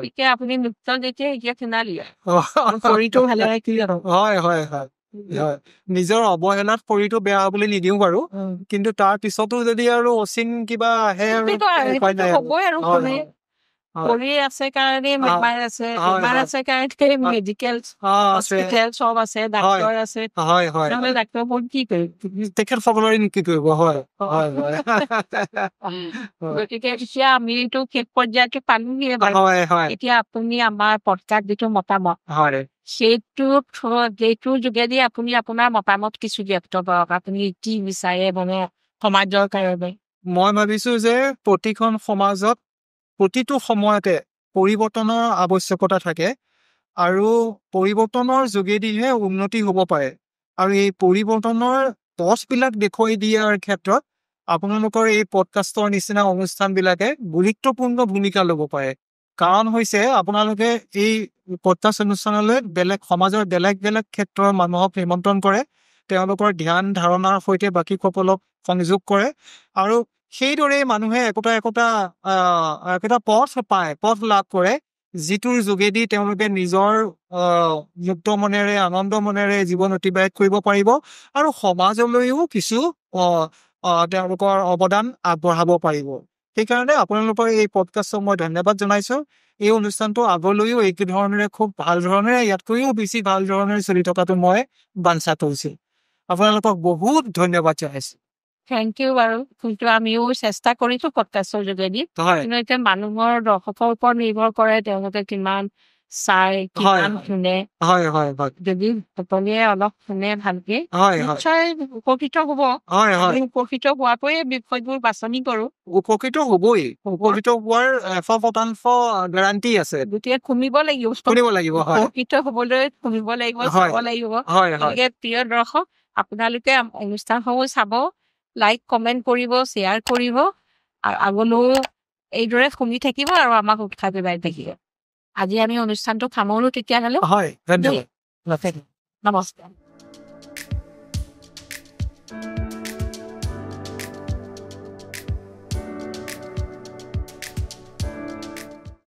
এতিয়া আপুনি মুক্ত যেতিয়া, এতিয়া সোণালী, শৰীৰটো ভালে ৰাখিলে নিজৰ অৱহেলাত শৰীৰটো বেয়া বুলি নিদিও বাৰু, কিন্তু তাৰ পিছতো যদি আৰু অচিন কিবা আহে, হ'বই আৰু হয় কৰি আছে কাৰণে বেমাৰ আছে, হয়, বেমাৰ হয়। আছে কাৰণে মেডিকেল আছে হস্পিটেল চব আছে, ডাক্তৰ আছে। হয় হয় নহ'লে ডাক্তৰবোৰ কি কৰিম? তেখেতসকলৰে কি কৰিব হয় হয় হয় গতিকে এতিয়া আমিতো শেষ পৰ্যায়তে পালোহিয়ে বাৰু। হয় হয় এতিয়া আপুনি আমাৰ পডকাষ্ট যিটো মতামত, হয় সেইটোৰ যোগেদি আপুনি আপোনাৰ মতামত কিছু ব্যক্ত কৰক। আপুনি কি বিচাৰে মানে সমাজৰ কাৰণে? মই ভাবিছো যে প্ৰতিখন সমাজত প্ৰতিটো সময়তে পৰিৱৰ্তনৰ আৱশ্যকতা থাকে আৰু পৰিৱৰ্তনৰ যোগেদিহে উন্নতি হ'ব পাৰে। আৰু এই পৰিৱৰ্তনৰ পথবিলাক দেখুৱাই দিয়াৰ ক্ষেত্ৰত আপোনালোকৰ এই পডকাষ্টৰ নিচিনা অনুষ্ঠানবিলাকে গুৰুত্বপূৰ্ণ ভূমিকা ল'ব পাৰে। কাৰণ হৈছে আপোনালোকে এই পডকাষ্ট অনুষ্ঠানলৈ সমাজৰ বেলেগ বেলেগ ক্ষেত্ৰৰ মানুহক নিমন্ত্ৰণ কৰে, তেওঁলোকৰ ধ্যান ধাৰণাৰ সৈতে বাকীসকলক সংযোগ কৰে আৰু সেইদৰেই মানুহে একোটা পথ লাভ কৰে, যিটোৰ যোগেদি তেওঁলোকে নিজৰ মুক্ত মনেৰে আনন্দ মনেৰে জীৱন অতিবাহিত কৰিব পাৰিব আৰু সমাজলৈও কিছু তেওঁলোকৰ অৱদান আগবঢ়াব পাৰিব। সেইকাৰণে আপোনালোকৰ এই পডকাষ্টক মই ধন্যবাদ জনাইছো। এই অনুষ্ঠানটো আগলৈও একে ধৰণেৰে খুব ভাল ধৰণেৰে, ইয়াতকৈও বেছি ভাল ধৰণেৰে চলি থকাটো মই বাঞ্ছা কৰিছো। আপোনালোকক বহুত ধন্যবাদ জনাইছো। থেংক ইউ বাৰু। কিন্তু আমিও চেষ্টা কৰিছো পডকাষ্টৰ যোগেদি। হয় কিন্তু এতিয়া মানুহৰ দৰ্শকৰ ওপৰত নিৰ্ভৰ কৰে, তেওঁলোকে কিমান চাই, কিমান শুনে। হয় হয় হয় যদি সকলোৱে অলপ শুনে ভালকে, হয় হয় নিশ্চয় উপকৃত হ'ব। হয় হয় আমি উপকৃত হোৱাকৈ বিষয়বোৰ বাছনি কৰো। উপকৃত হ'বই, উপকৃত হোৱাৰ 100% গেৰাণ্টি আছে। গতিকে শুনিব লাগিব, শুনিব লাগিব হয় উপকৃত হ'বলৈ শুনিব লাগিব, হয় চাব লাগিব। হয় হয় গতিকে প্ৰিয় দৰ্শক, আপোনালোকে অনুষ্ঠানসমূহ চাব, লাইক কমেণ্ট কৰিব, শ্বেয়াৰ কৰিব আৰু আগলৈও এইদৰে শুনি থাকিব আৰু আমাক উৎসাহ যোগাই থাকিব। আজি আমি অনুষ্ঠানটো সামৰো তেতিয়াহ'লে। হয় ধন্যবাদ। নমস্কাৰ।